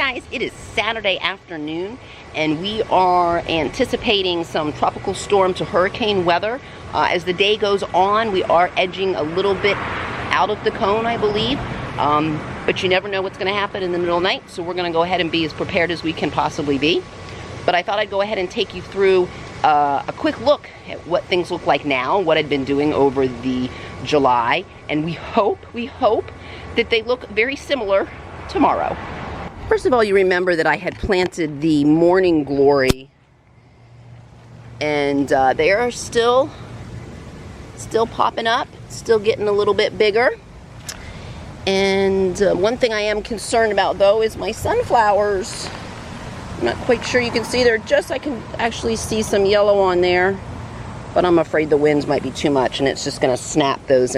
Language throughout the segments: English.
guys, it is Saturday afternoon and we are anticipating some tropical storm to hurricane weather. As the day goes on, we are edging a little bit out of the cone, I believe. But you never know what's going to happen in the middle of the night, so we're going to go ahead and be as prepared as we can possibly be. But I thought I'd go ahead and take you through a quick look at what things look like now, what I've been doing over the July, and we hope that they look very similar tomorrow. First of all, you remember that I had planted the morning glory, and they are still popping up, still getting a little bit bigger. And one thing I am concerned about, though, is my sunflowers. I'm not quite sure you can see. I can actually see some yellow on there, but I'm afraid the winds might be too much, and it's just going to snap those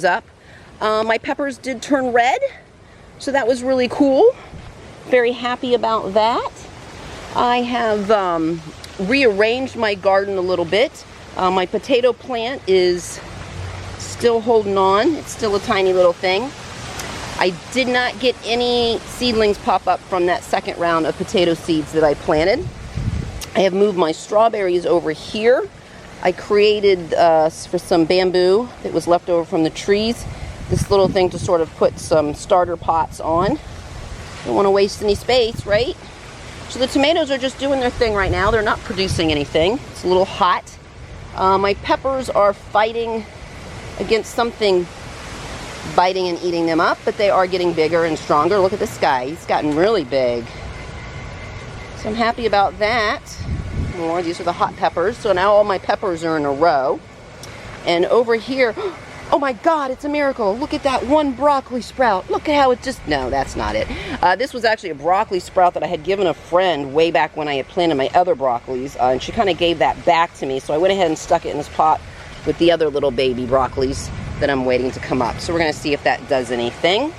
up. My peppers did turn red, so that was really cool. Very happy about that. I have rearranged my garden a little bit. My potato plant is still holding on. It's still a tiny little thing. I did not get any seedlings pop up from that second round of potato seeds that I planted. I have moved my strawberries over here. I created for some bamboo that was left over from the trees, this little thing to sort of put some starter pots on. Don't want to waste any space, right? So the tomatoes are just doing their thing right now. They're not producing anything. It's a little hot. My peppers are fighting against something biting and eating them up, but they are getting bigger and stronger. Look at this guy. He's gotten really big. So I'm happy about that. More. These are the hot peppers. So now all my peppers are in a row. And over here, oh my God, it's a miracle. Look at that one broccoli sprout. Look at how it just, no, that's not it. This was actually a broccoli sprout that I had given a friend way back when I had planted my other broccolis, and she kind of gave that back to me. So I went ahead and stuck it in this pot with the other little baby broccolis that I'm waiting to come up. So we're going to see if that does anything.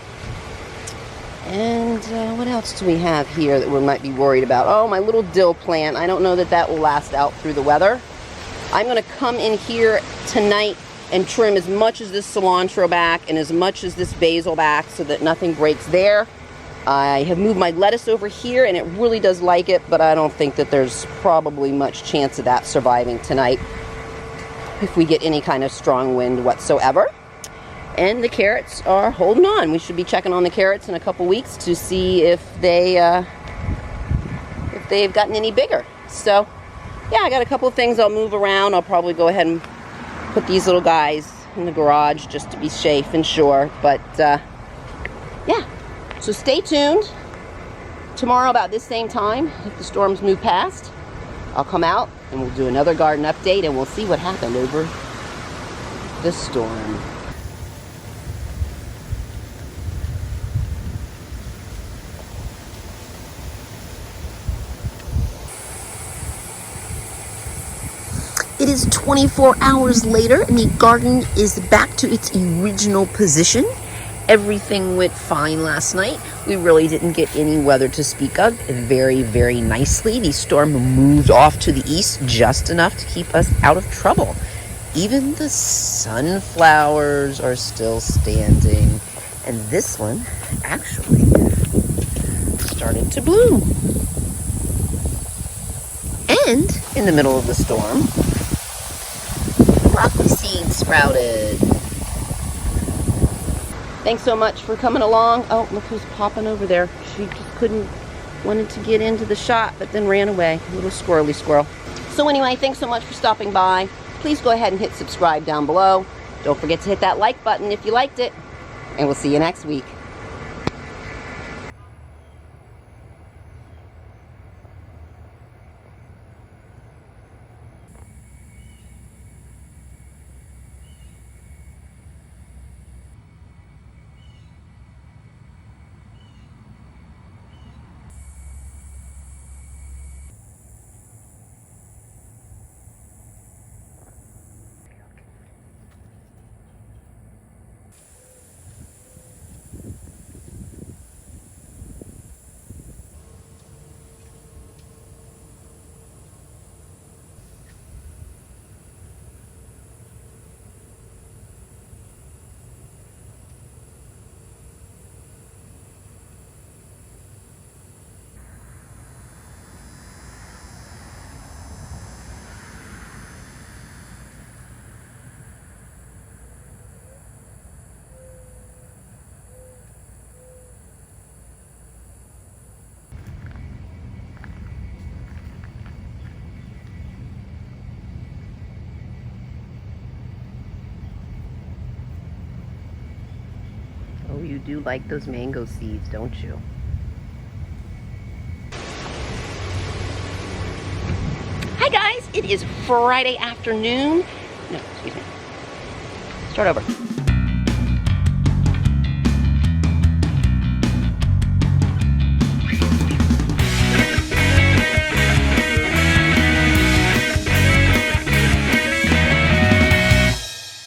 And what else do we have here that we might be worried about? Oh, my little dill plant. I don't know that that will last out through the weather. I'm going to come in here tonight and trim as much as this cilantro back and as much as this basil back so that nothing breaks there. I have moved my lettuce over here and it really does like it, but I don't think that there's probably much chance of that surviving tonight if we get any kind of strong wind whatsoever. And the carrots are holding on. We should be checking on the carrots in a couple weeks to see if they've gotten any bigger. So yeah, I got a couple of things I'll move around. I'll probably go ahead and put these little guys in the garage just to be safe and sure. But yeah, so stay tuned. Tomorrow about this same time, if the storms move past, I'll come out and we'll do another garden update and we'll see what happened over the storm. It is 24 hours later and the garden is back to its original position. Everything went fine last night. We really didn't get any weather to speak of. Very, very nicely. The storm moved off to the east just enough to keep us out of trouble. Even the sunflowers are still standing. And this one actually started to bloom. And in the middle of the storm, broccoli seeds sprouted. Thanks so much for coming along. Oh, look who's popping over there. She just wanted to get into the shot, but then ran away. A little squirrely squirrel. So anyway, thanks so much for stopping by. Please go ahead and hit subscribe down below. Don't forget to hit that like button if you liked it. And we'll see you next week. you do like those mango seeds, don't you? Hi guys, it is Friday afternoon. No, excuse me. Start over.